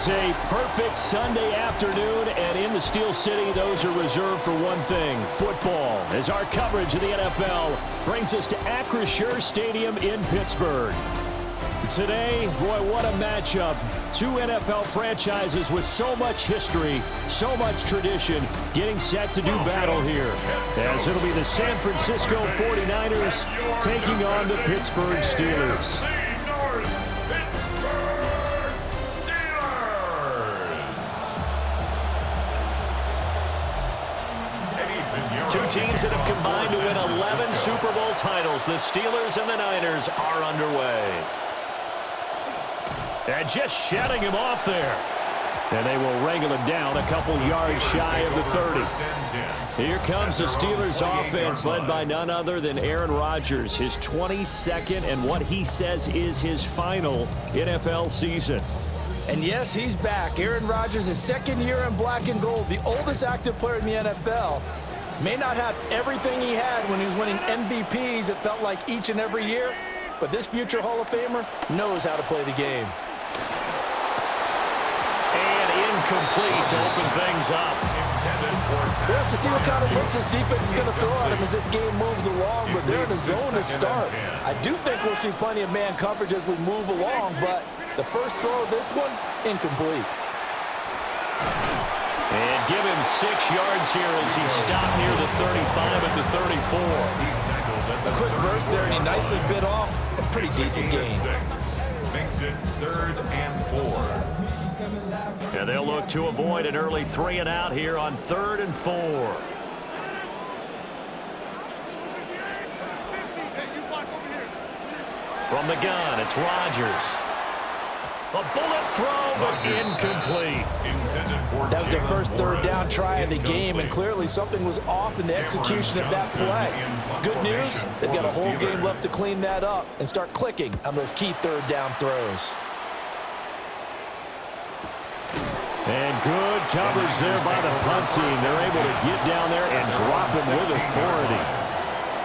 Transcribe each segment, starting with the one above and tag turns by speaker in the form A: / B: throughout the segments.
A: is a perfect Sunday afternoon, and in the Steel City, those are reserved for one thing, football, as our coverage of the NFL brings us to Acrisure Stadium in Pittsburgh. Today, boy, what a matchup. Two NFL franchises with so much history, so much tradition, getting set to do battle here, as it'll be the San Francisco 49ers taking on the Pittsburgh Steelers. Two teams that have combined to win 11 Super Bowl titles. The Steelers and the Niners are underway. And just shutting him off there. And they will wrangle him down a couple yards shy of the 30. Here comes the Steelers offense led by none other than Aaron Rodgers. His 22nd and what he says is his final NFL season.
B: And yes, he's back. Aaron Rodgers, his second year in black and gold, the oldest active player in the NFL. May not have everything he had when he was winning MVPs, it felt like each and every year, but this future Hall of Famer knows how to play the game.
A: And incomplete to open things up.
B: We'll have to see what kind of looks this defense is going to throw at him as this game moves along, but they're in the zone to start. I do think we'll see plenty of man coverage as we move along, but the first throw of this one, incomplete.
A: And give him 6 yards here as he stopped near the 35 at the 34.
B: A quick burst there, and he nicely bit off a pretty decent gain.
C: Makes it 3rd and 4.
A: And they'll look to avoid an early 3 and out here on 3rd and 4. From the gun, it's Rodgers. A bullet throw, but incomplete.
B: That was their first 3rd down try of the game, and clearly something was off in the execution of that play. Good news, they've got a whole game left to clean that up and start clicking on those key 3rd down throws.
A: And good coverage there by the punt team. They're able to get down there and drop him with authority.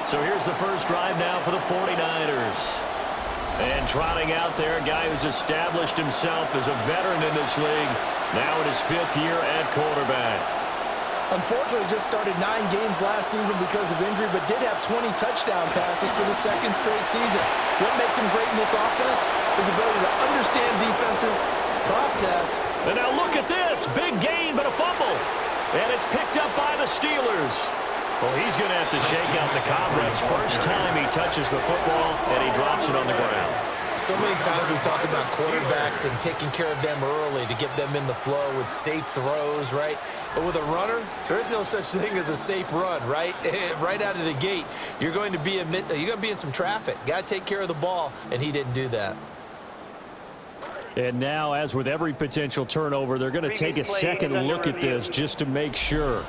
A: So here's the first drive now for the 49ers. And trotting out there, a guy who's established himself as a veteran in this league, now in his 5th year at quarterback.
B: Unfortunately, just started 9 games last season because of injury, but did have 20 touchdown passes for the 2nd straight season. What makes him great in this offense? His ability to understand defenses, process.
A: And now look at this. Big gain, but a fumble. And it's picked up by the Steelers. Well, he's going to have to shake out the cobwebs first time he touches the football, and he drops it on the ground.
B: So many times we talk about quarterbacks and taking care of them early to get them in the flow with safe throws, right? But with a runner, there is no such thing as a safe run, right? Right out of the gate, you're going to be in some traffic. Got to take care of the ball, and he didn't do that.
A: And now, as with every potential turnover, they're going to take a second look at this just to make sure.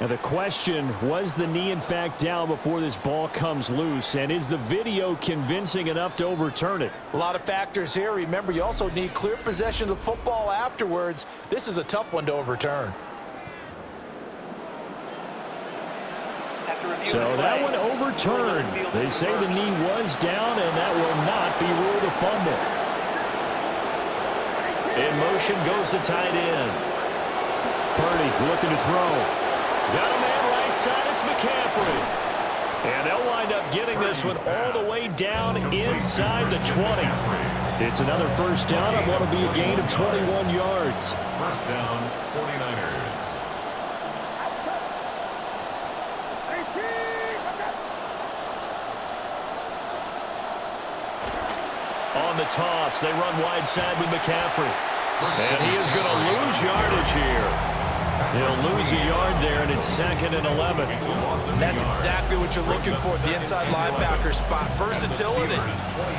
A: Now the question, was the knee in fact down before this ball comes loose? And is the video convincing enough to overturn it?
B: A lot of factors here. Remember, you also need clear possession of the football afterwards. This is a tough one to overturn.
A: So that one overturned. They say the knee was down, and that will not be ruled a fumble. In motion goes the tight end. Purdy looking to throw. Got a man right side, it's McCaffrey. And they'll wind up getting this one all the way down inside the 20. It's another first down on what will be a gain of 21 yards.
C: First down, 49ers.
A: On the toss, they run wide side with McCaffrey. And he is going to lose yardage here. He'll lose a yard there, and it's 2nd and 11.
B: That's exactly what you're looking for at the inside linebacker spot. Versatility.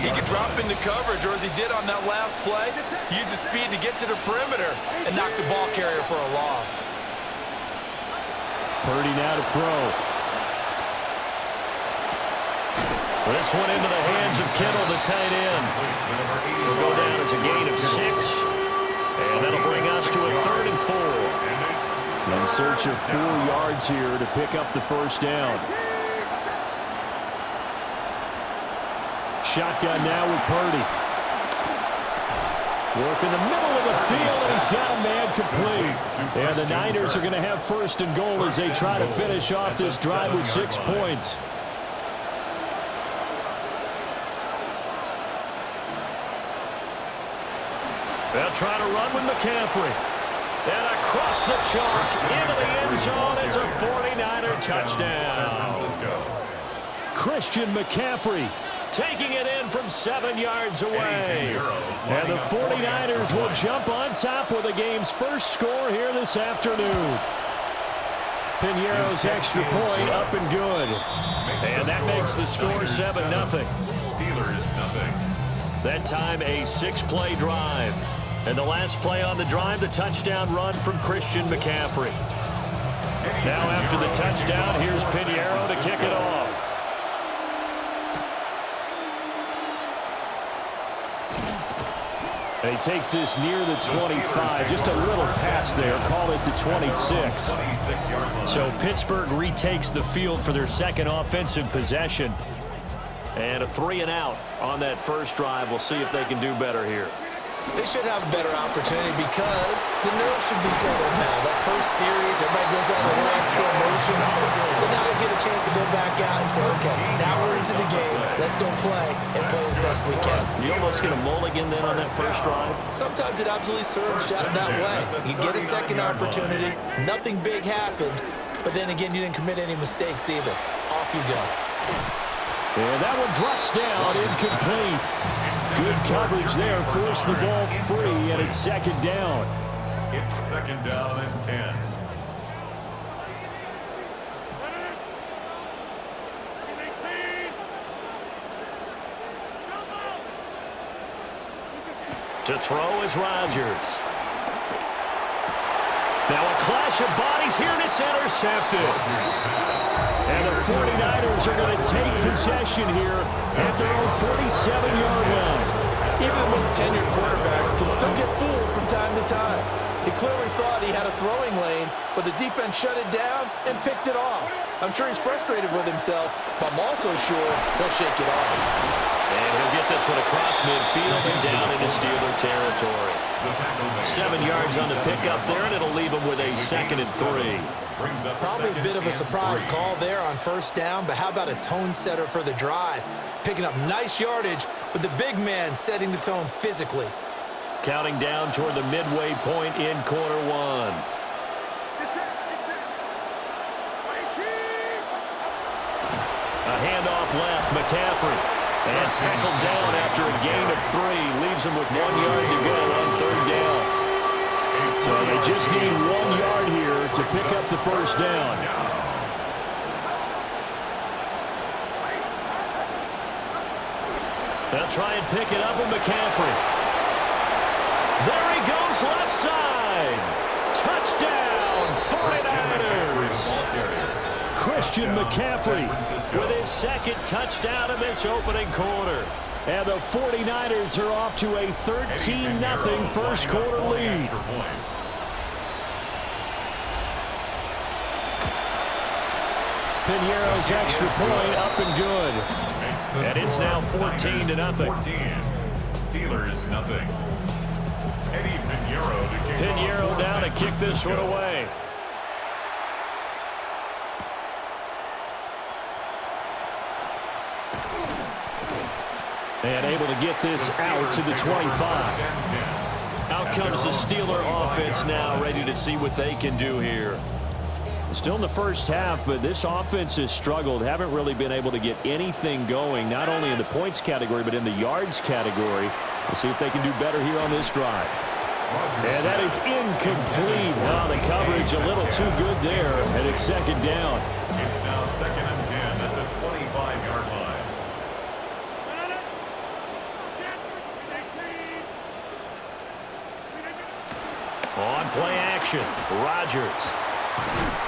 B: He can drop into coverage, or as he did on that last play, use his speed to get to the perimeter and knock the ball carrier for a loss.
A: Purdy now to throw. This one into the hands of Kittle, the tight end. Will go down as a gain of 6. And that'll bring us to a 3rd and 4. In search of 4 yards here to pick up the first down. Shotgun now with Purdy. Work in the middle of the field, and he's got a man complete. And the Niners are going to have first and goal as they try to finish off this drive with 6 points. They'll try to run with McCaffrey. And across the chalk into the end zone. It's a 49er touchdown. Christian McCaffrey taking it in from 7 yards away. And the 49ers will jump on top with the game's first score here this afternoon. Piñeiro's extra point up and good. And that makes the score 7-0.
C: Steelers nothing.
A: That time a 6-play drive. And the last play on the drive, the touchdown run from Christian McCaffrey. Now after the touchdown, here's Piñeiro to kick it off. And he takes this near the 25. Just a little pass there. Call it the 26. So Pittsburgh retakes the field for their second offensive possession. And a 3-and-out on that first drive. We'll see if they can do better here.
B: They should have a better opportunity because the nerves should be settled now. That first series, everybody goes out a little extra emotion. So now they get a chance to go back out and say, okay, now we're into the game. Let's go play and play as best we can.
A: You almost get a mulligan then on that first drive?
B: Sometimes it absolutely serves that way. You get a second opportunity. Nothing big happened. But then again, you didn't commit any mistakes either. Off you go.
A: And that one drops down, incomplete. Good coverage there, forced the ball free, and it's second down.
C: It's second down and 10.
A: To throw is Rodgers. Now a clash of bodies here, and it's intercepted. And the 49ers are going to take possession here at their own 47-yard line.
B: Even with tenured quarterbacks, can still get fooled from time to time. He clearly thought he had a throwing lane, but the defense shut it down and picked it off. I'm sure he's frustrated with himself, but I'm also sure he'll shake it off.
A: And he'll get this one across midfield and down into Steeler territory. 7 yards on the pickup there, and it'll leave him with a 2nd and 3.
B: Probably a bit of a surprise call there on first down, but how about a tone setter for the drive? Picking up nice yardage, but the big man setting the tone physically.
A: Counting down toward the midway point in quarter one. A handoff left, McCaffrey. And tackled down after a gain of 3. Leaves him with 1 yard to go on third down. So they just need 1 yard here to pick up the first down. They'll try and pick it up with McCaffrey. There he goes left side. Touchdown, 49ers. Christian McCaffrey with his 2nd touchdown in this opening quarter. And the 49ers are off to a 13-0 first quarter lead. Piñeiro's extra point up and good. And it's now 14-0.
C: Steelers nothing. Eddie Piñeiro to kick
A: Piñeiro down to kick this one away. And able to get this out to the 25. Out comes the Steeler offense now, ready to see what they can do here. Still in the first half, but this offense has struggled. Haven't really been able to get anything going, not only in the points category, but in the yards category. We'll see if they can do better here on this drive. And that is incomplete. Oh, the coverage a little too good there, and it's second down.
C: It's now 2nd and 10 at the 25-yard line.
A: On play action, Rodgers.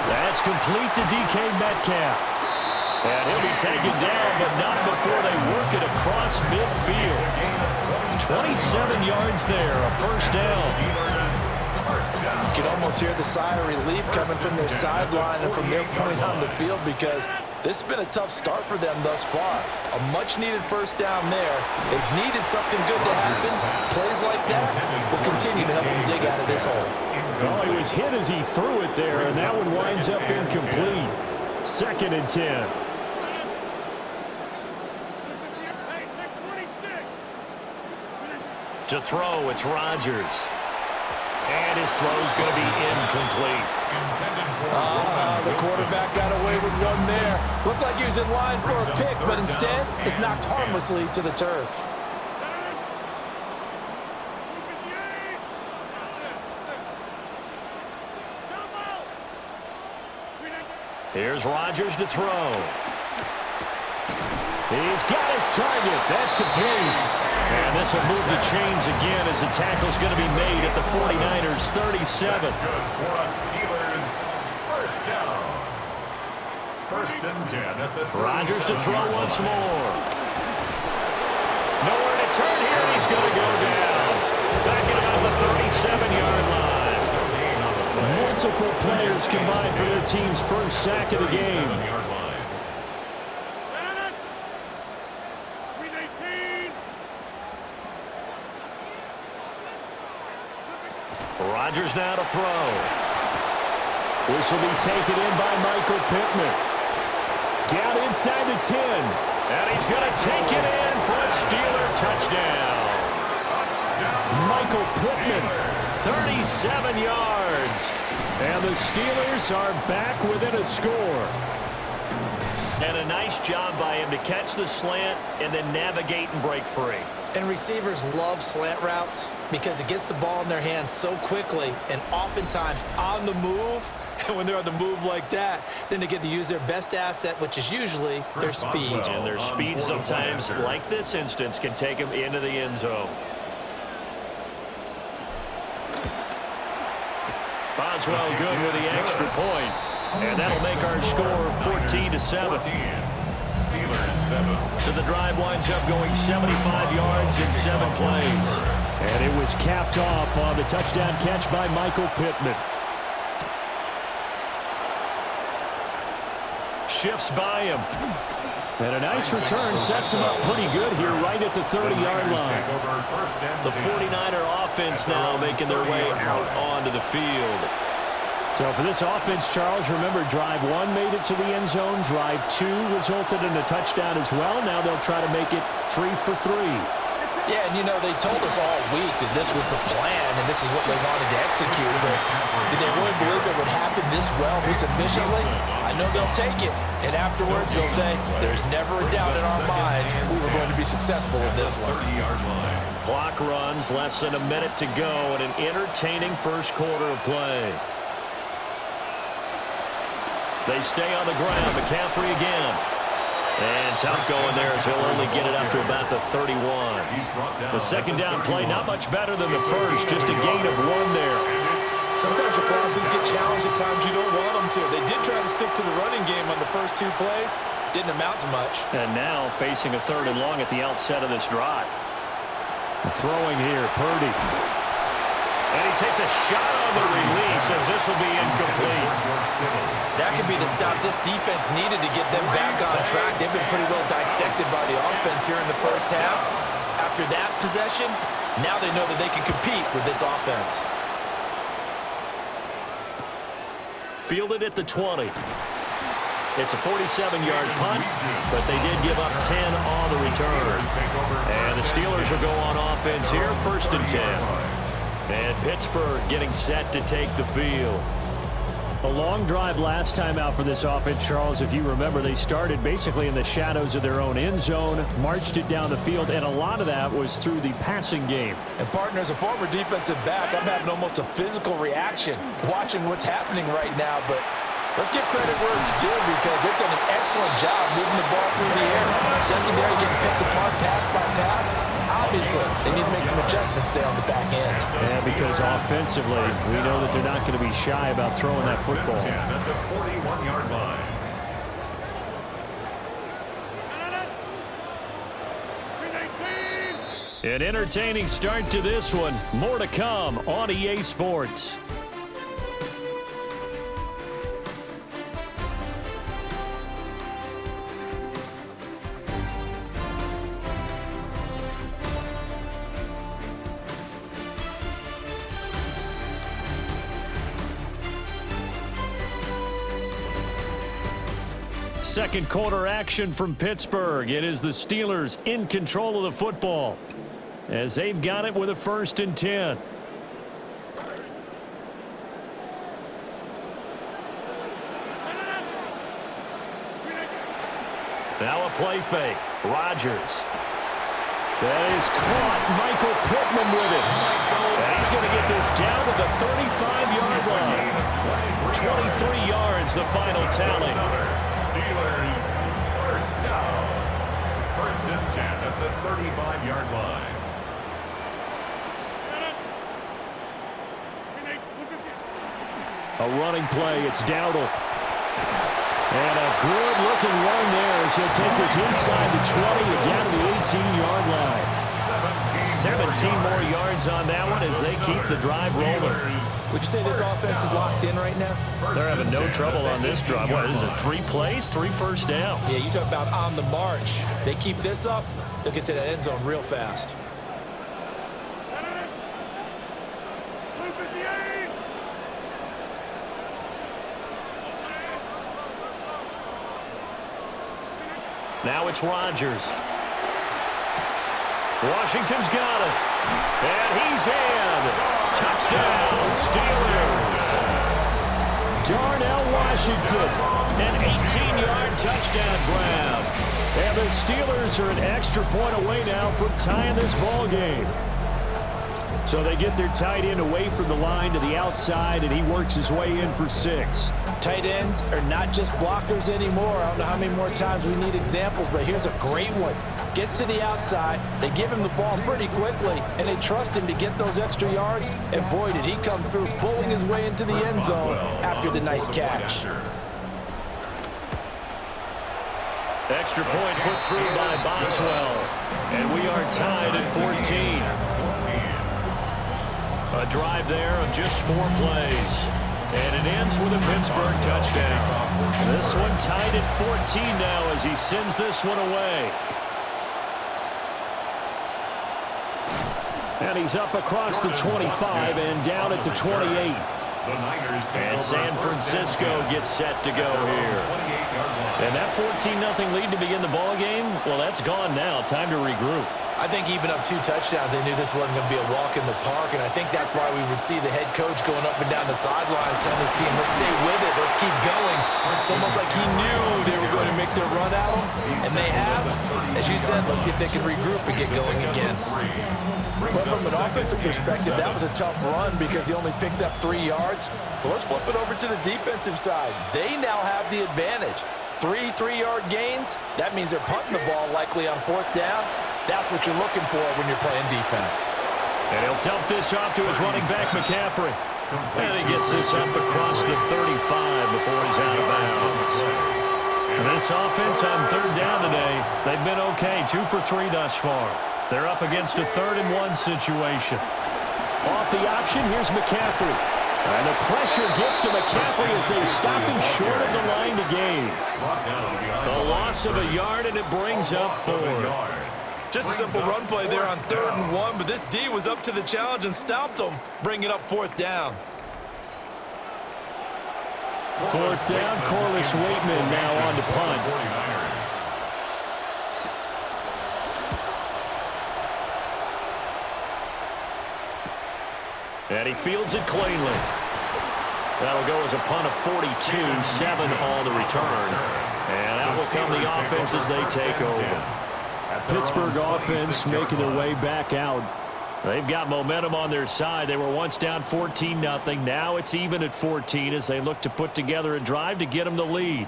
A: That's complete to DK Metcalf. And he'll be taken down, but not before they work it across midfield. 27 yards there, a first down.
B: You can almost hear the sigh of relief coming from their sideline and from their point on the field because this has been a tough start for them thus far. A much-needed first down there. They've needed something good to happen. Plays like that this hole.
A: Well, he was hit as he threw it there, and that one winds up incomplete. 2nd and 10. To throw, it's Rodgers. And his throw's going to be incomplete.
B: The quarterback got away with one there. Looked like he was in line for a pick, but instead, it's knocked harmlessly to the turf.
A: Here's Rodgers to throw. He's got his target. That's complete. And this will move the chains again as the tackle's going to be made at the 49ers' 37.
C: Good for a Steelers first down. 1st and 10 at the
A: Rodgers to throw once more. Nowhere to turn here. He's going to go down. Back at about the 37-yard line. Multiple players combined for their team's first sack of the game. Rodgers now to throw. This will be taken in by Michael Pittman. Down inside the 10. And he's going to take it in for a Steeler touchdown. Michael Pittman, 37 yards. And the Steelers are back within a score. And a nice job by him to catch the slant and then navigate and break free.
B: And receivers love slant routes because it gets the ball in their hands so quickly and oftentimes on the move. And when they're on the move like that, then they get to use their best asset, which is usually their speed.
A: And their speed sometimes, like this instance, can take them into the end zone. Boswell good with the extra point. And that'll make our score 14-7.
C: Steelers 7.
A: So the drive winds up going 75 yards in 7 plays. And it was capped off on the touchdown catch by Michael Pittman. Shifts by him. And a nice return sets him up pretty good here right at the 30-yard line. The 49er offense now making their way out onto the field. So for this offense, Charles, remember drive 1 made it to the end zone. Drive 2 resulted in a touchdown as well. Now they'll try to make it 3 for 3.
B: Yeah, and you know, they told us all week that this was the plan and this is what they wanted to execute, but did they really believe it would happen this well, this efficiently? I know they'll take it, and afterwards they'll say, there's never a doubt in our minds we were going to be successful in this one.
C: 30-yard line.
A: Clock runs, less than a minute to go, and an entertaining first quarter of play. They stay on the ground. McCaffrey again. And tough going there as he'll only get it up to about the 31. The second down play, not much better than the first. Just a gain of 1 there.
B: Sometimes your philosophies get challenged at times you don't want them to. They did try to stick to the running game on the first 2 plays. Didn't amount to much.
A: And now facing a 3rd and long at the outset of this drive. Throwing here, Purdy. And he takes a shot on the release as this will be incomplete.
B: That could be the stop this defense needed to get them back on track. They've been pretty well dissected by the offense here in the first half. After that possession, now they know that they can compete with this offense.
A: Fielded at the 20. It's a 47-yard punt, but they did give up 10 on the return. And the Steelers will go on offense here, 1st and 10. And Pittsburgh getting set to take the field. A long drive last time out for this offense, Charles. If you remember, they started basically in the shadows of their own end zone, marched it down the field, and a lot of that was through the passing game.
B: And partner, as a former defensive back, I'm having almost a physical reaction watching what's happening right now. But let's give credit where it's due because they've done an excellent job moving the ball through the air. Secondary getting picked apart pass by pass. Obviously, they need to make some adjustments there on the back end.
A: Yeah, because offensively, we know that they're not going to be shy about throwing that football.
C: At the 41-yard line.
A: An entertaining start to this one. More to come on EA Sports. Second quarter action from Pittsburgh. It is the Steelers in control of the football as they've got it with a 1st and 10. Now a play fake. Rodgers. That is caught. Michael Pittman with it. And he's going to get this down to the 35-yard line. 23 yards, the final tally.
C: Steelers first down. 1st and 10 at the 35-yard line.
A: A running play. It's Dowdle. And a good-looking run there as he'll take this inside the 20 and down to the 18-yard line. 17 more yards on that one as they keep the drive rolling.
B: Would you say this offense is locked in right now?
A: They're having no trouble on this drive. What is it, 3 plays, 3 first downs?
B: Yeah, you talk about on the march. They keep this up, they'll get to that end zone real fast.
A: Now it's Rodgers. Washington's got it. And he's in. Touchdown, Steelers. Darnell Washington, an 18-yard touchdown grab. And the Steelers are an extra point away now from tying this ball game. So they get their tight end away from the line to the outside, and he works his way in for 6.
B: Tight ends are not just blockers anymore. I don't know how many more times we need examples, but here's a great one. Gets to the outside, they give him the ball pretty quickly, and they trust him to get those extra yards, and boy, did he come through, bowling his way into the end zone after the nice catch.
A: Extra point put through by Boswell, and we are tied at 14. A drive there of just 4 plays. And it ends with a Pittsburgh touchdown. This one tied at 14 now as he sends this one away. And he's up across the 25 and down at the 28. And San Francisco gets set to go here. And that 14-0 lead to begin the ball game, well, that's gone now. Time to regroup.
B: I think even up 2 touchdowns, they knew this wasn't going to be a walk in the park, and I think that's why we would see the head coach going up and down the sidelines telling his team, let's stay with it, let's keep going. It's almost like he knew they were going to make their run at him, and they have. As you said, let's see if they can regroup and get going again. But from an offensive perspective, that was a tough run because he only picked up 3 yards. But let's flip it over to the defensive side. They now have the advantage. 3 3-yard gains, that means they're punting the ball likely on 4th down. That's what you're looking for when you're playing defense.
A: And he'll dump this off to his running back, McCaffrey. And he gets this up across the 35 before he's out of bounds. And this offense on 3rd down today, they've been okay, 2 for 3 thus far. They're up against a 3rd and 1 situation. Off the option, here's McCaffrey. And the pressure gets to McCaffrey as they stop him short of the line to gain. A loss of a yard, and it brings up 4th.
B: Just a simple run play there on 3rd and 1, but this D was up to the challenge and stopped them, bringing up 4th down.
A: 4th down, Corliss Waitman now on to punt. And he fields it cleanly. That'll go as a punt of 42, 7 on the return. And out will come the offense as they take over. Pittsburgh offense making their way back out. They've got momentum on their side. They were once down 14-0. Now it's even at 14 as they look to put together a drive to get them the lead.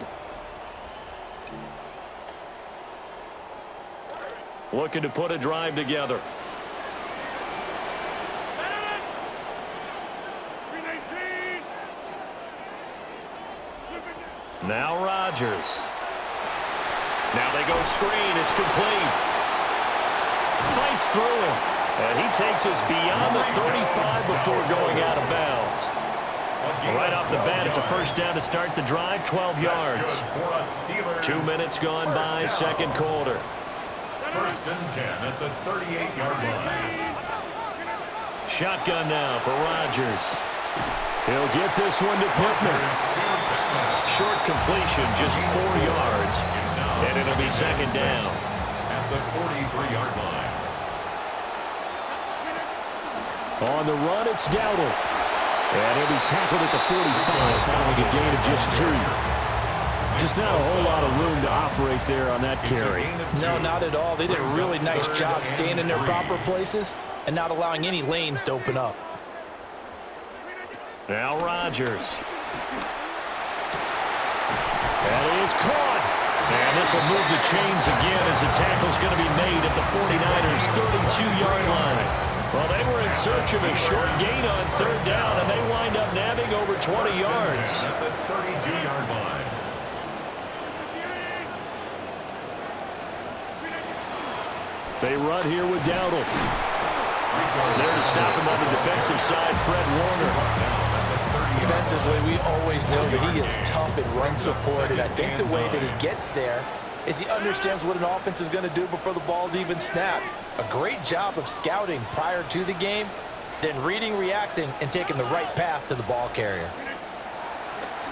A: Looking to put a drive together. Now Rodgers. Now they go screen. It's complete. Fights through him. And he takes us beyond the 35 before going out of bounds. Right off the bat, it's a 1st down to start the drive, 12 yards. 2 minutes gone by, 2nd quarter.
C: 1st and 10 at the 38-yard line.
A: Shotgun now for Rodgers. He'll get this one to Pittman. Short completion, just 4 yards. And it'll be second down.
C: At the 43-yard line.
A: On the run, it's Dowdle. And he'll be tackled at the 45 following a gain of just 2. Just not a whole lot of room to operate there on that carry.
B: No, not at all. They did a really nice job staying in their proper places and not allowing any lanes to open up.
A: Now Rodgers. That is caught. And this will move the chains again as the tackle's going to be made at the 49ers' 32-yard line. Well, they were in search of a short gain on third down, and they wind up nabbing over 20 yards.
C: At the 32-yard line.
A: They run here with Dowdle. There to stop him on the defensive side, Fred Warner.
B: Defensively, we always know that he is tough in run support, and I think the way that he gets there is he understands what an offense is going to do before the ball's even snapped. A great job of scouting prior to the game, then reading, reacting, and taking the right path to the ball carrier.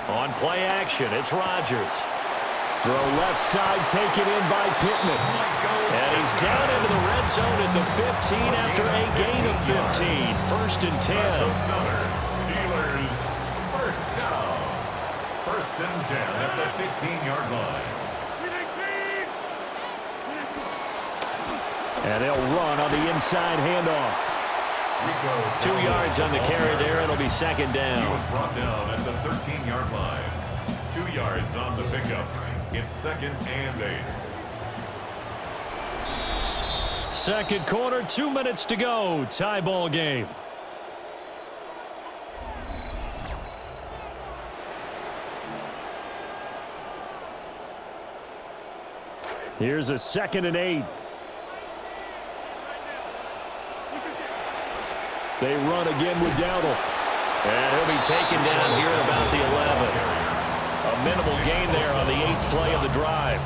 A: On play action, it's Rodgers. Throw left side, taken in by Pittman. And he's down into the red zone at the 15 after a gain of 15. First and 10.
C: Steelers first down. First and 10 at the 15-yard line.
A: And they'll run on the inside handoff. 2 yards on the carry there. It'll be second down.
C: He was brought down at the 13-yard line. 2 yards on the pickup. It's second and 8.
A: Second quarter, 2 minutes to go. Tie ball game. Here's a second and 8. They run again with Dowdle. And he'll be taken down here at about the 11. A minimal gain there on the 8th play of the drive.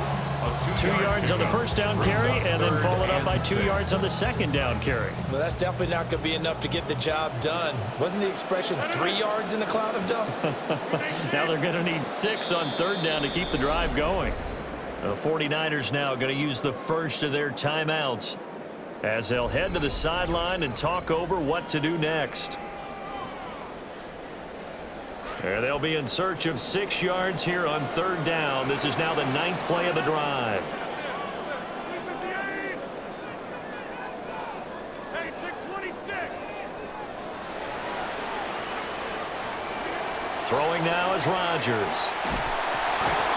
A: 2 yards on the first down carry, and then followed up by 2 yards on the second down carry.
B: Well, that's definitely not going to be enough to get the job done. Wasn't the expression 3 yards in a cloud of dust?
A: Now they're going to need 6 on third down to keep the drive going. The 49ers now going to use the first of their timeouts as they'll head to the sideline and talk over what to do next. And they'll be in search of 6 yards here on third down. This is now the 9th play of the drive. Throwing now is Rodgers.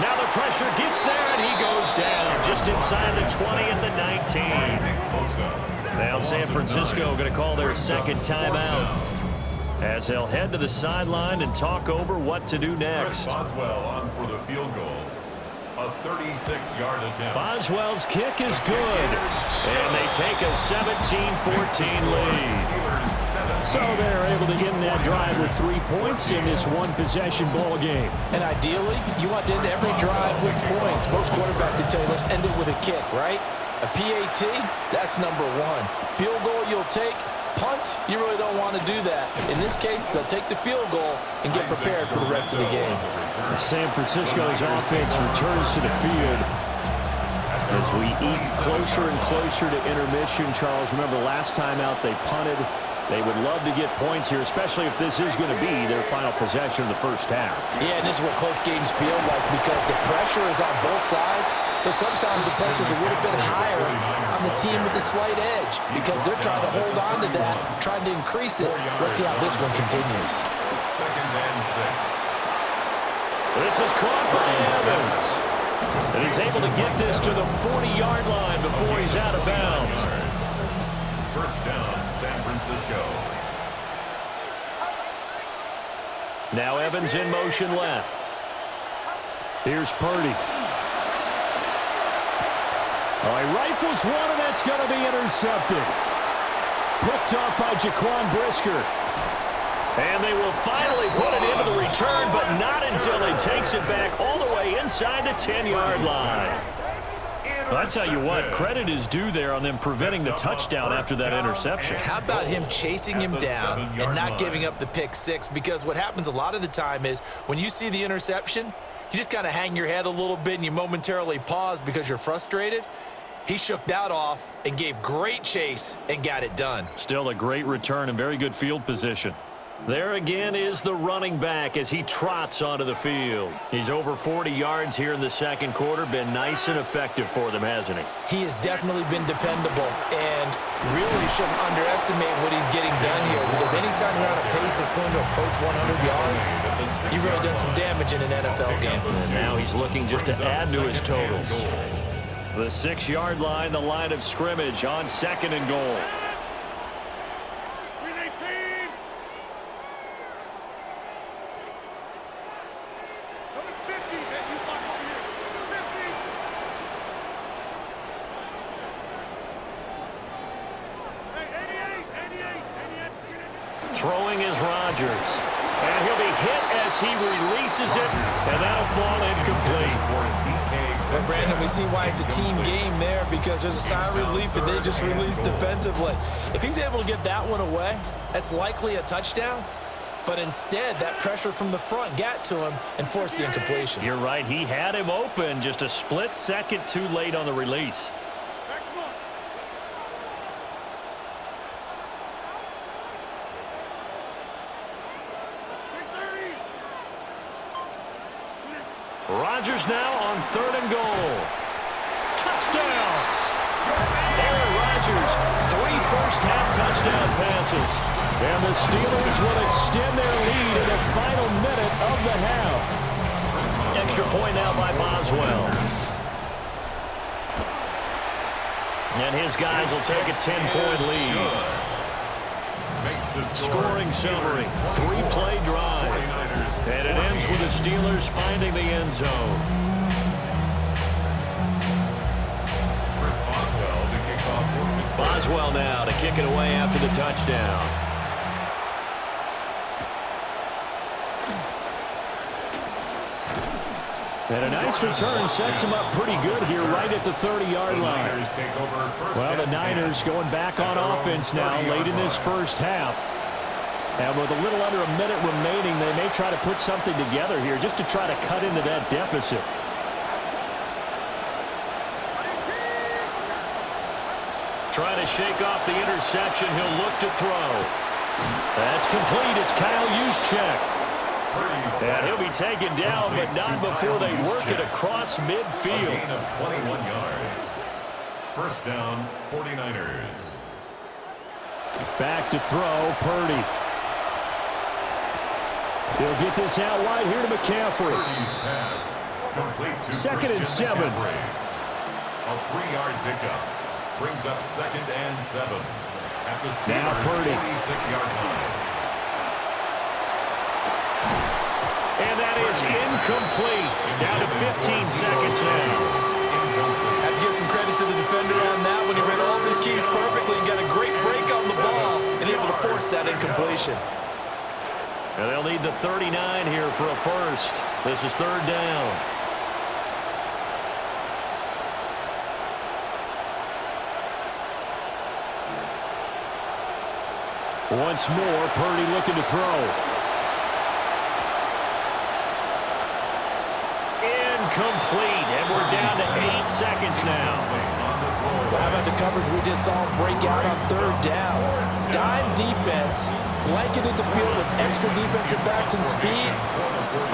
A: Now the pressure gets there, and he goes down just inside the 20 at the 19. Now San Francisco going to call their second timeout as they'll head to the sideline and talk over what to do next.
C: Boswell on for the field goal. A 36-yard attempt.
A: Boswell's kick is good, and they take a 17-14 lead. So they're able to end that drive with 3 points in this one-possession ball game.
B: And ideally, you want to end every drive with points. Most quarterbacks would tell you, let's end it with a kick, right? A PAT, that's number 1. Field goal you'll take. Punts, you really don't want to do that. In this case, they'll take the field goal and get prepared for the rest of the game.
A: San Francisco's offense returns to the field as we eat closer and closer to intermission. Charles, remember last time out they punted. They would love to get points here, especially if this is going to be their final possession of the first half.
B: Yeah, and this is what close games feel like because the pressure is on both sides, but sometimes the pressure is a little bit higher on the team with the slight edge because they're trying to hold on to that, trying to increase it. Let's see how this one continues.
C: Second and 6.
A: This is caught by Evans. And he's able to get this to the 40-yard line before he's out of bounds.
C: First down, San Francisco.
A: Now Evans in motion left. Here's Purdy. Oh, he rifles one, and that's going to be intercepted. Picked up by Jaquan Brisker. And they will finally put it into the return, but not until he takes it back all the way inside the 10-yard line. Well, I tell you what, credit is due there on them preventing the touchdown after that interception.
B: How about him chasing him down and not giving up the pick six? Because what happens a lot of the time is when you see the interception, you just kind of hang your head a little bit and you momentarily pause because you're frustrated. He shook that off and gave great chase and got it done.
A: Still a great return and very good field position. There again is the running back as he trots onto the field. He's over 40 yards here in the second quarter. Been nice and effective for them, hasn't he?
B: He has definitely been dependable and really shouldn't underestimate what he's getting done here, because anytime you're on a pace that's going to approach 100 yards, you've really done some damage in an NFL game.
A: And now he's looking just to add to his totals. The 6-yard line, the line of scrimmage on 2nd and goal. Throwing is Rodgers. And he'll be hit as he releases it, and that'll fall incomplete.
B: Well, Brandon, we see why it's a team game there, because there's a sigh of relief that they just released defensively. If he's able to get that one away, that's likely a touchdown. But instead, that pressure from the front got to him and forced the incompletion.
A: You're right. He had him open, just a split second too late on the release. Rodgers now on 3rd and goal. Touchdown! Aaron Rodgers, 3 first-half touchdown passes. And the Steelers will extend their lead in the final minute of the half. Extra point now by Boswell. And his guys will take a 10-point lead. Scoring summary, 3-play drive. And it ends with the Steelers finding the end zone. Boswell now to kick it away after the touchdown. And a nice return sets him up pretty good here right at the 30-yard line. Well, the Niners going back on offense now late in this first half. And with a little under a minute remaining, they may try to put something together here just to try to cut into that deficit. Trying to shake off the interception. He'll look to throw. That's complete. It's Kyle Juszczyk. And he'll be taken down, but not before they work it across midfield.
C: A gain of 21 yards. First down, 49ers.
A: Back to throw, Purdy. He'll get this out wide here to McCaffrey.
C: Purdy's pass complete to
A: 2nd and 7.
C: A 3-yard pickup brings up 2nd and 7 at the
A: Now
C: Steelers'
A: Purdy.
C: 46-yard line.
A: And that is incomplete. Down to 15 seconds now.
B: Have to give some credit to the defender on that one. He read all of his keys perfectly and got a great break on the ball and able to force that incompletion.
A: And they'll need the 39 here for a first. This is 3rd down. Once more, Purdy looking to throw. Incomplete, and we're down to 8 seconds now.
B: How about the coverage we just saw break out on 3rd down? Dime defense, blanketed the field with extra defensive backs and speed,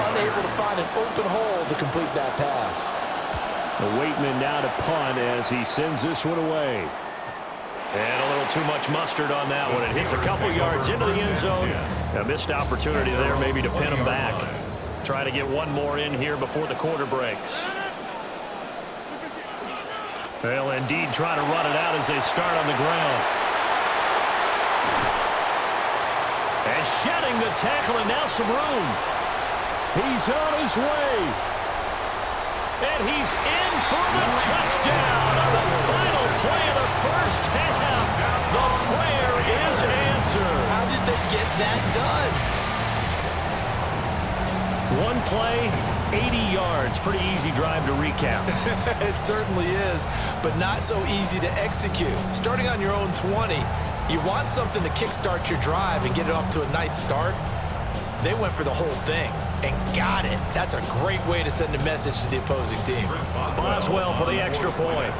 B: unable to find an open hole to complete that pass.
A: The Waitman now to punt as he sends this one away. And a little too much mustard on that one. It hits a couple yards into the end zone. A missed opportunity there maybe to pin him back. Try to get one more in here before the quarter breaks. They'll indeed try to run it out as they start on the ground. And shedding the tackle, and now some room. He's on his way. And he's in for the touchdown on the final play of the first half. The prayer is answered.
B: How did they get that done?
A: 1 One play, 80 yards. Pretty easy drive to recap.
B: It certainly is, but not so easy to execute. Starting on your own 20, you want something to kickstart your drive and get it off to a nice start. They went for the whole thing and got it. That's a great way to send a message to the opposing team.
A: Boswell for the extra point.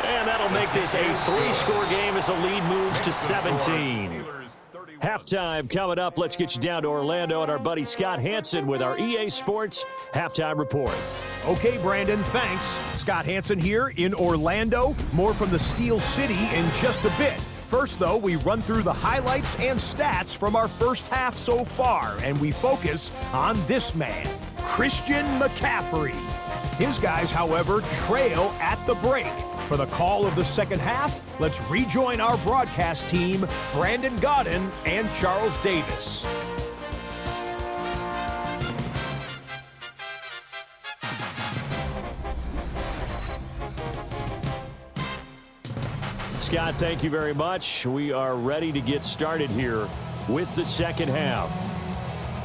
A: And that'll make this a 3-score game as the lead moves to 17. Halftime coming up. Let's get you down to Orlando and our buddy Scott Hansen with our EA Sports Halftime Report.
D: Okay, Brandon, thanks. Scott Hansen here in Orlando. More from the Steel City in just a bit. First, though, we run through the highlights and stats from our first half so far, and we focus on this man, Christian McCaffrey. His guys, however, trail at the break. For the call of the second half, let's rejoin our broadcast team, Brandon Godden and Charles Davis.
A: Scott, thank you very much. We are ready to get started here with the second half.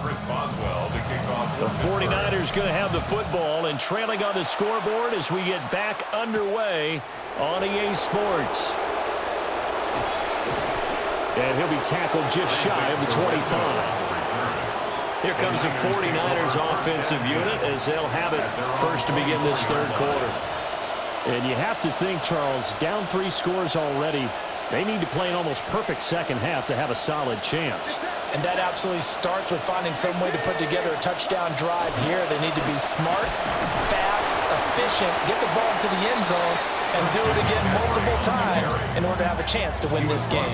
C: Chris Boswell to kick off.
A: The 49ers going to have the football and trailing on the scoreboard as we get back underway on EA Sports. And he'll be tackled just shy of the 25. Here comes the 49ers offensive unit as they'll have it first to begin this third quarter. And you have to think, Charles, down 3 scores already. They need to play an almost perfect second half to have a solid chance.
B: And that absolutely starts with finding some way to put together a touchdown drive here. They need to be smart, fast, efficient, get the ball to the end zone, and do it again multiple times in order to have a chance to win this game.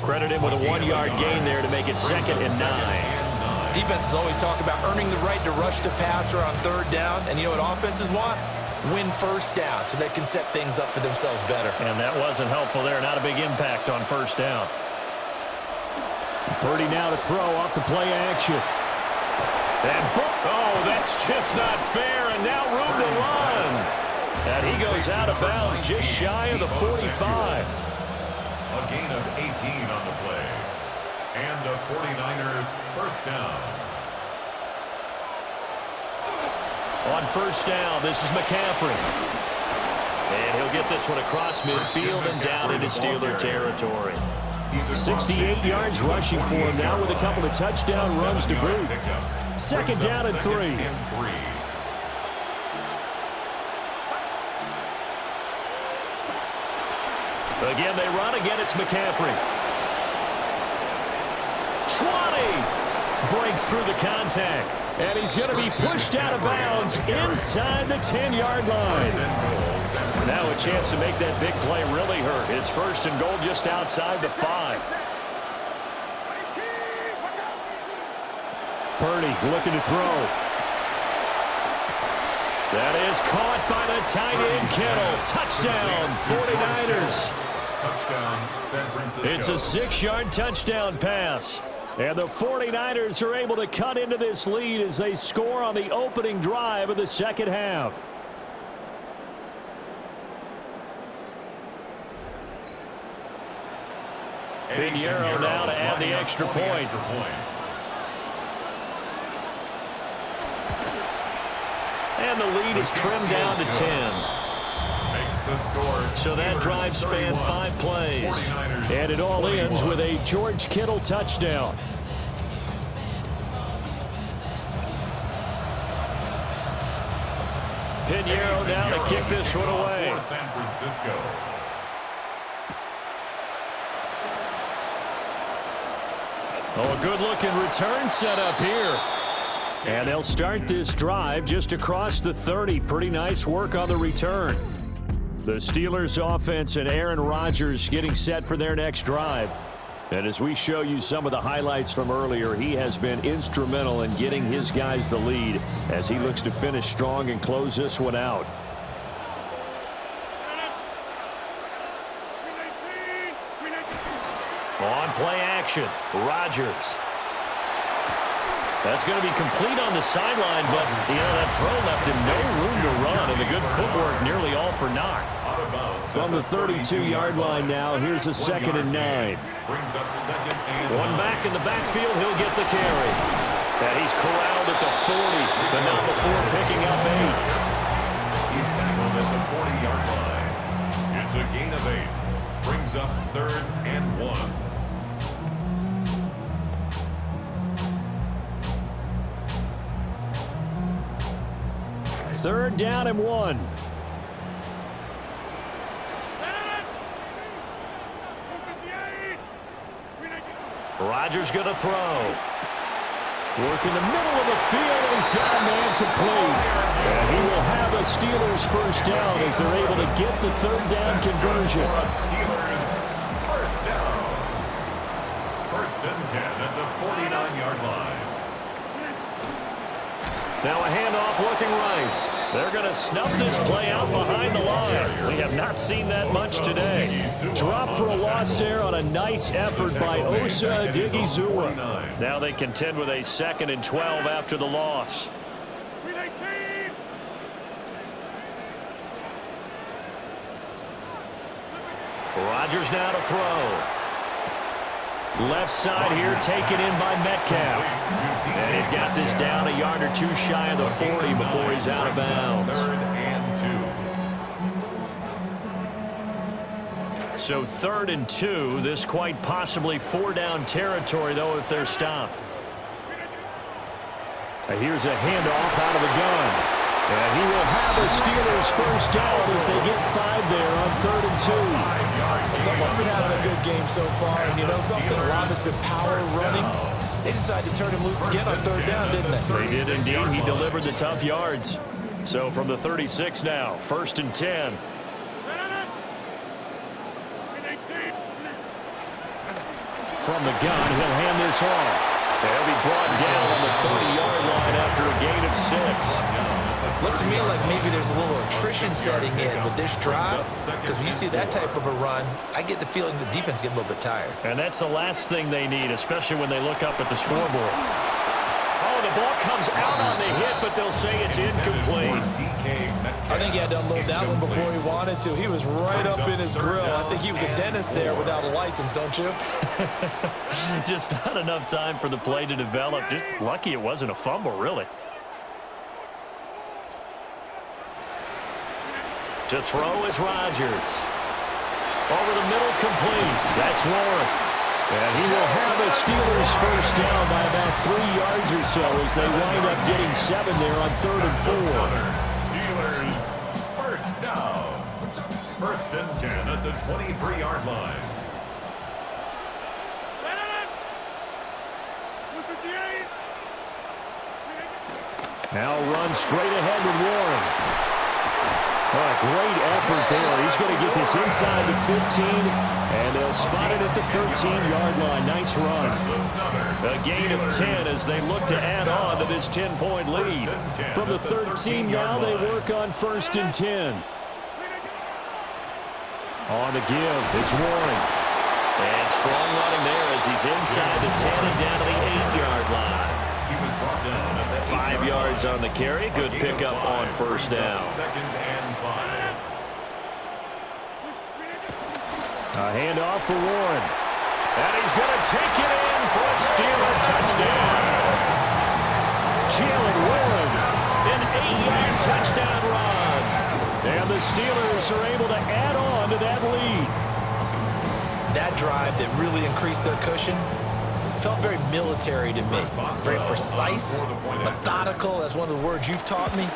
A: Credit him with a 1-yard gain there to make it 2nd and 9.
B: Defenses always talk about earning the right to rush the passer on 3rd down, and you know what offenses want? Win 1st down so they can set things up for themselves better.
A: And that wasn't helpful there. Not a big impact on 1st down. Purdy now to throw off the play action. And oh, that's just not fair. And now room to run. And he goes out of bounds just shy of the 45.
C: A gain of 18 on the play. And a 49er 1st down.
A: On 1st down, this is McCaffrey. And he'll get this one across midfield and down into Steeler territory. 68 yards rushing for him now with a couple of touchdown runs to boot. 2nd down and 3. Again, they run. Again, it's McCaffrey. 20! Breaks through the contact. And he's going to be pushed out of bounds inside the 10-yard line. Now a chance to make that big play really hurt. It's 1st and goal just outside the 5. Purdy looking to throw. That is caught by the tight end Kittle. Touchdown, 49ers.
C: Touchdown, San Francisco.
A: It's a 6-yard touchdown pass. And the 49ers are able to cut into this lead as they score on the opening drive of the second half. Pinheiro now to add the extra point. And the lead is trimmed down to 10. So that drive spanned 5 plays. And it all ends with a George Kittle touchdown. Pinheiro now to kick this one away.
C: San Francisco.
A: Oh, a good-looking return set up here. And they'll start this drive just across the 30. Pretty nice work on the return. The Steelers offense and Aaron Rodgers getting set for their next drive. And as we show you some of the highlights from earlier, he has been instrumental in getting his guys the lead as he looks to finish strong and close this one out. On play action, Rodgers. That's going to be complete on the sideline, but, you know, that throw left him no room to run, and the good footwork nearly all for naught.
C: Out of bounds
A: From the 32-yard line now, here's a 2nd and 9.
C: Brings up 2nd and
A: One back in the backfield, he'll get the carry. And he's corralled at the 40, but not before picking up 8.
C: He's tackled at the 40-yard line. It's a gain of 8. Brings up 3rd and 1.
A: Third down and 1. Rodgers going to throw. Work in the middle of the field, and he's got a man complete. And he will have a Steelers first down as they're able to get the 3rd down conversion.
C: Steelers first down. 1st and 10 at the 49-yard line.
A: Now a handoff looking right. They're going to snuff this play out behind the line. We have not seen that much today. Drop for a loss there on a nice effort by Osa Odighizuwa. Now they contend with a 2nd and 12 after the loss. Rodgers now to throw. Left side here taken in by Metcalf. And he's got this down a yard or 2 shy of the 40 before he's out of bounds.
C: 3rd and 2.
A: So 3rd and 2, this quite possibly 4-down territory, though, if they're stopped. Here's a handoff out of the gun. And he will have a Steelers first down as they get 5 there on 3rd and 2.
B: Someone's been having a good game so far, and you know something? A lot has been power running. They decided to turn him loose again on 3rd down, didn't they?
A: They did indeed. He delivered the tough yards. So from the 36 now, 1st and 10. From the gun, he'll hand this off. They'll be brought down on the 30-yard line after a gain of 6.
B: Looks to me like maybe there's a little attrition setting in with this drive, because when you see that type of a run, I get the feeling the defense getting a little bit tired.
A: And that's the last thing they need, especially when they look up at the scoreboard. Oh, the ball comes out on the hit, but they'll say it's incomplete.
B: I think he had to unload that one before he wanted to. He was right up in his grill. I think he was a dentist there without a license, don't you?
A: Just not enough time for the play to develop. Just lucky it wasn't a fumble, really. To throw is Rodgers. Over the middle, complete. That's Warren. And he will have a Steelers first down by about 3 yards or so as they wind up getting 7 there on 3rd and 4.
C: Steelers first down. 1st and 10 at the 23-yard line.
A: Now run straight ahead with Warren. Oh, great effort there. He's going to get this inside the 15, and they'll spot it at the 13-yard line. Nice run. A gain of 10 as they look to add on to this 10-point lead. From the 13 now, they work on 1st and 10. On the give, it's Warren. And strong running there as he's inside the 10 and down to the 8-yard line. 5 yards on the carry. Good pickup on 1st down.
C: 2nd and 5.
A: A handoff for Warren. And he's going to take it in for a Steeler touchdown. Jalen Warren, an 8-yard touchdown run. And the Steelers are able to add on to that lead.
B: That drive that really increased their cushion felt very military to me. Very precise, methodical, that's one of the words you've taught me.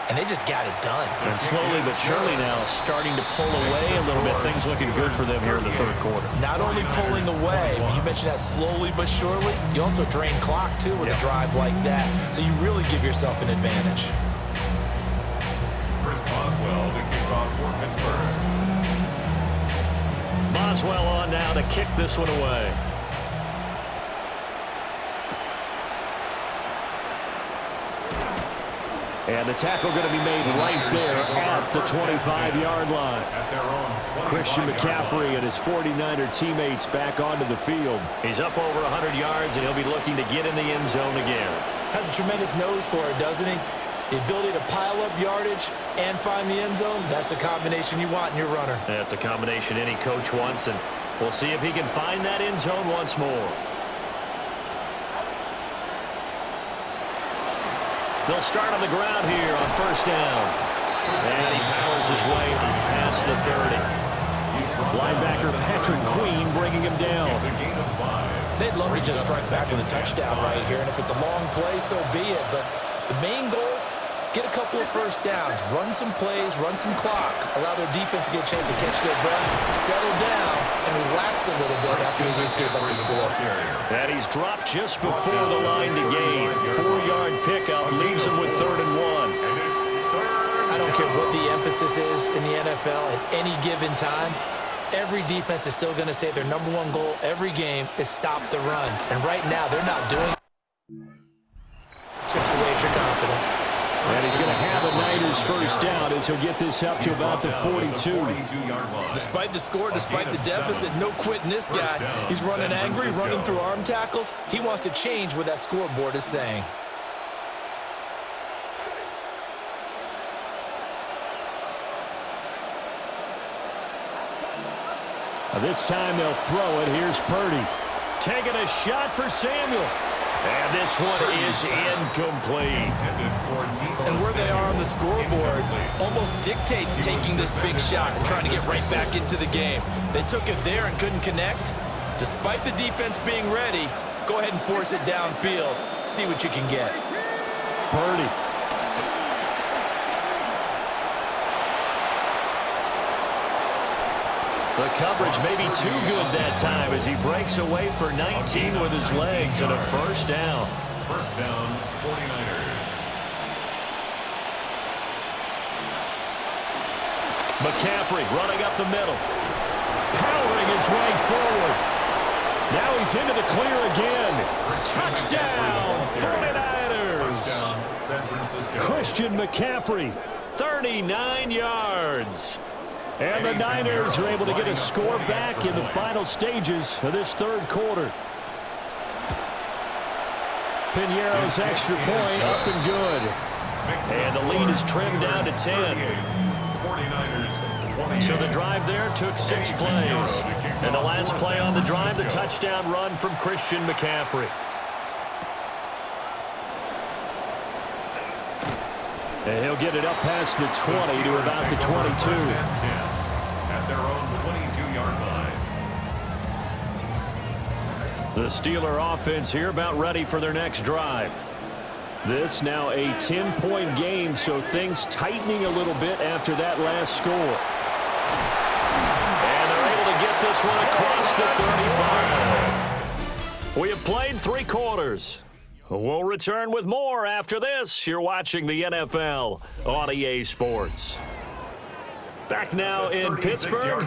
B: And they just got it done.
A: And slowly but surely now starting to pull away a little bit. Things looking good for them here in the 3rd quarter.
B: Not only pulling away, but you mentioned that slowly but surely. You also drain clock, too, with a drive like that. So you really give yourself an advantage.
C: Chris Boswell to kick off for Pittsburgh.
A: Boswell on now to kick this one away. And the tackle going to be made right there at the 25-yard line. Christian McCaffrey and his 49er teammates back onto the field. He's up over 100 yards, and he'll be looking to get in the end zone again.
B: Has a tremendous nose for it, doesn't he? The ability to pile up yardage and find the end zone, that's the combination you want in your runner.
A: That's a combination any coach wants, and we'll see if he can find that end zone once more. They'll start on the ground here on first down. And he powers his way past the 30. Linebacker Patrick Queen bringing him down.
B: They'd love to just strike back with a touchdown right here, and if it's a long play, so be it. But the main goal, get a couple of first downs, run some plays, run some clock, allow their defense to get a chance to catch their breath, settle down, and relax a little bit after they just gave up the score.
A: And he's dropped just before the line to gain. 4-yard pickup leaves him with 3rd and 1.
B: I don't care what the emphasis is in the NFL at any given time. Every defense is still going to say their #1 goal every game is stop the run. And right now, they're not doing it. Chips away at your confidence.
A: And he's going to have the Niners first down as he'll get this up to about the 42.
B: Despite the score, despite the deficit, no quitting this guy. He's running angry, running through arm tackles. He wants to change what that scoreboard is saying.
A: This time they'll throw it. Here's Purdy. Taking a shot for Samuel. And this one is incomplete.
B: And where they are on the scoreboard almost dictates taking this big shot and trying to get right back into the game. They took it there and couldn't connect. Despite the defense being ready, go ahead and force it downfield. See what you can get.
A: Purdy. The coverage may be too good that time as he breaks away for 19 with his legs and a first down.
C: First down, 49ers.
A: McCaffrey running up the middle. Powering his way forward. Now he's into the clear again. Touchdown, 49ers.
C: Touchdown, San Francisco.
A: Christian McCaffrey, 39 yards. And the Niners are able to get a score back in the final stages of this 3rd quarter. Piñeiro's extra point up and good. And the lead is trimmed down to 10. So the drive there took 6 plays. And the last play on the drive, the touchdown run from Christian McCaffrey. And he'll get it up past the 20 to about the 22.
C: At their own 22-yard line.
A: The Steeler offense here about ready for their next drive. This now a 10-point game, so things tightening a little bit after that last score. And they're able to get this one across the 35. We have played 3 quarters. We'll return with more after this. You're watching the NFL on EA Sports. Back now in Pittsburgh.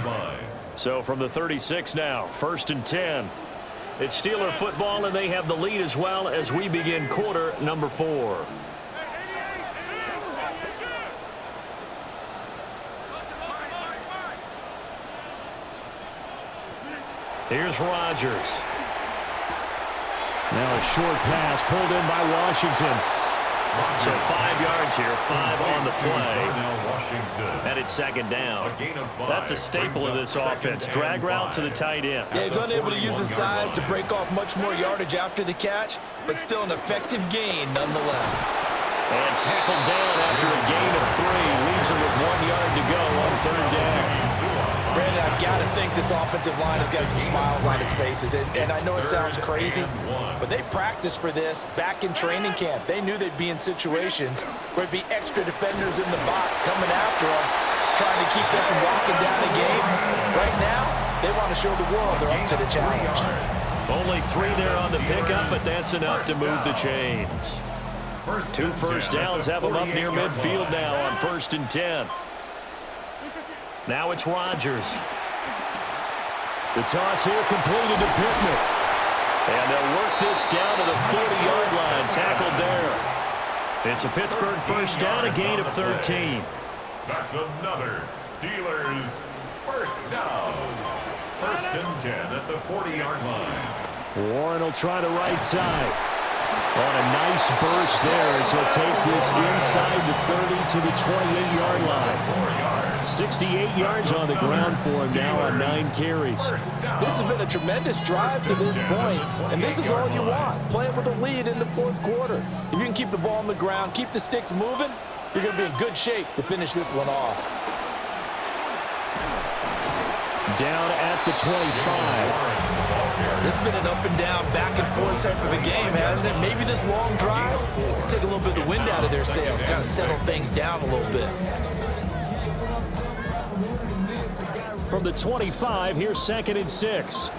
A: So from the 36 now, 1st and 10. It's Steeler football, and they have the lead as well as we begin quarter number 4. Here's Rodgers. Now a short pass pulled in by Washington. So 5 yards here, 5 on the play. And it's 2nd down. That's a staple of this offense. Drag route to the tight end.
B: Yeah, he's unable to use his size to break off much more yardage after the catch, but still an effective gain nonetheless.
A: And tackled down after a gain of 3. Leaves him with 1 yard to go on 3rd down.
B: Brandon, I've got to think this offensive line has got some smiles on its faces. And I know it sounds crazy, but they practiced for this back in training camp. They knew they'd be in situations where it'd be extra defenders in the box coming after them, trying to keep them from locking down a game. Right now, they want to show the world they're up to the challenge.
A: Only 3 there on the pickup, but that's enough to move the chains. 2 first downs have them up near midfield now on 1st and 10. Now it's Rodgers. The toss here completed to Pittman. And they'll work this down to the 40-yard line, tackled there. It's a Pittsburgh first down, a gain of 13.
C: That's another Steelers first down. 1st and 10 at the 40-yard line.
A: Warren will try the right side. On a nice burst there as he'll take this inside the 30 to the 28-yard line. 68 yards on the ground for him now on 9 carries.
B: This has been a tremendous drive to this point, and this is all you want, playing with a lead in the fourth quarter. If you can keep the ball on the ground, keep the sticks moving, you're going to be in good shape to finish this one off.
A: Down at the 25.
B: This has been an up and down, back and forth type of a game, hasn't it? Maybe this long drive will take a little bit of the wind out of their sails, kind of settle things down a little bit.
A: From the 25, here's 2nd and 6.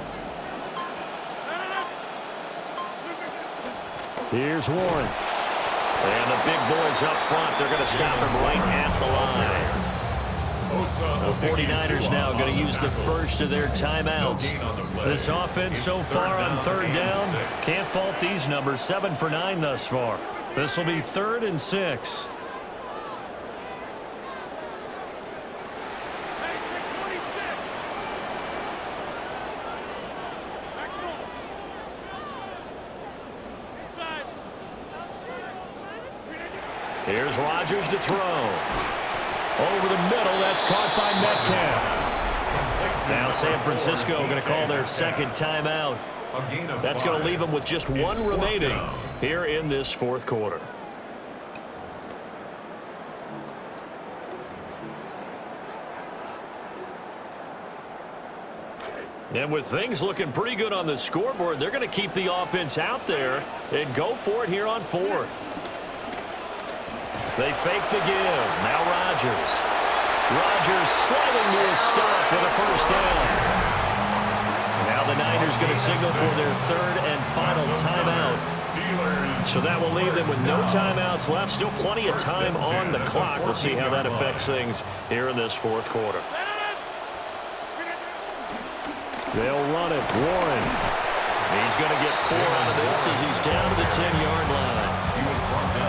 A: Here's Warren. And the big boys up front, they're going to stop him right at the line. The 49ers now going to use the first of their timeouts. This offense so far on 3rd down, can't fault these numbers. 7 for 9 thus far. This will be 3rd and 6. Here's Rodgers to throw. Over the middle, that's caught by Metcalf. Now San Francisco going to call their 2nd timeout. That's going to leave them with just 1 remaining here in this 4th quarter. And with things looking pretty good on the scoreboard, they're going to keep the offense out there and go for it here on 4th. They fake the give. Now Rodgers. Rodgers sliding to his stop with a 1st down. Now the Niners going to signal for their 3rd and final timeout. So that will leave them with no timeouts left. Still plenty of time on the clock. We'll see how that affects things here in this 4th quarter. They'll run it. Warren. He's going to get 4 out of this as he's down to the 10-yard line.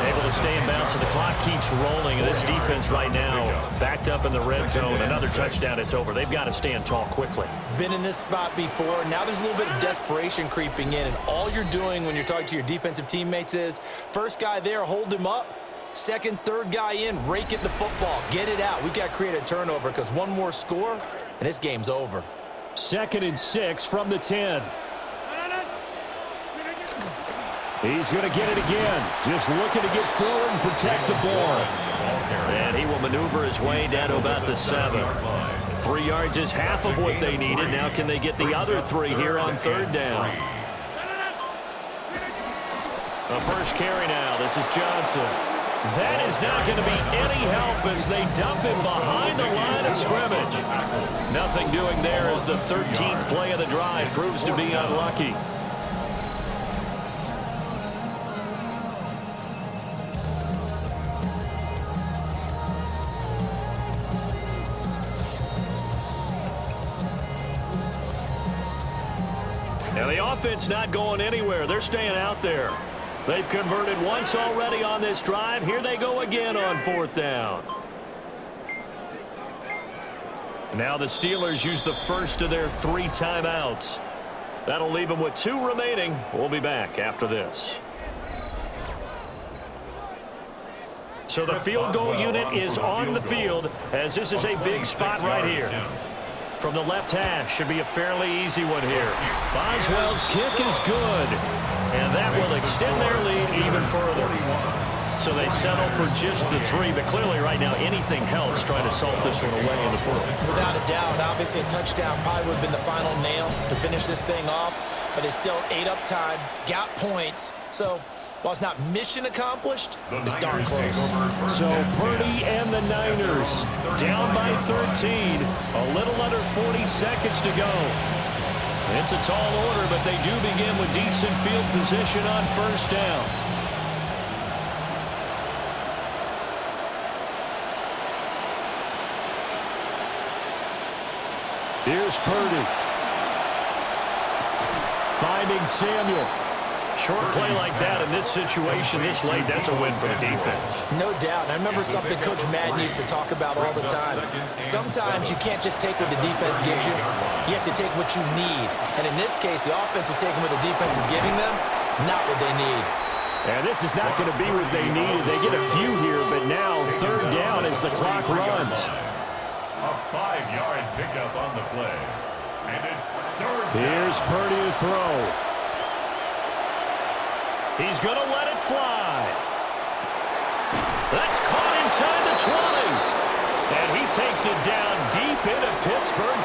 A: Able to stay in bounds, so the clock keeps rolling. This defense right now backed up in the red zone. Another touchdown, it's over. They've got to stand tall quickly.
B: Been in this spot before. Now there's a little bit of desperation creeping in, and all you're doing when you're talking to your defensive teammates is, first guy there, hold him up. Second, third guy in, rake at the football. Get it out. We've got to create a turnover because one more score, and this game's over.
A: 2nd and 6 from the 10. He's going to get it again. Just looking to get forward and protect the ball. And he will maneuver his way down to about the 7. 3 yards is half of what they needed. Now can they get the other 3 here on 3rd down? The first carry now. This is Johnson. That is not going to be any help as they dump him behind the line of scrimmage. Nothing doing there as the 13th play of the drive proves to be unlucky. Now the offense not going anywhere. They're staying out there. They've converted once already on this drive. Here they go again on 4th down. Now the Steelers use the first of their 3 timeouts. That'll leave them with 2 remaining. We'll be back after this. So the field goal unit is on the field as this is a big spot right here. From the left hash, should be a fairly easy one here. Boswell's kick is good, and that will extend their lead even further. So they settle for just the 3, but clearly right now anything helps trying to salt this one away in the 4th.
B: Without a doubt, obviously a touchdown probably would have been the final nail to finish this thing off, but it's still 8 up time, got points, so while it's not mission accomplished, it's darn close.
A: So Purdy and the Niners down by 13. A little under 40 seconds to go. It's a tall order, but they do begin with decent field position on 1st down. Here's Purdy. Finding Samuel. Short play like that in this situation this late, that's a win for the defense.
B: No doubt. And I remember something Coach Madden used to talk about all the time. Sometimes you can't just take what the defense gives you. You have to take what you need. And in this case, the offense is taking what the defense is giving them, not what they need.
A: And this is not going to be what they needed. They get a few here, but now third down as the clock runs.
C: A 5-yard pickup on the play. And it's third down.
A: Here's Purdy to throw. He's going to let it fly. That's caught inside the 20. And he takes it down deep into Pittsburgh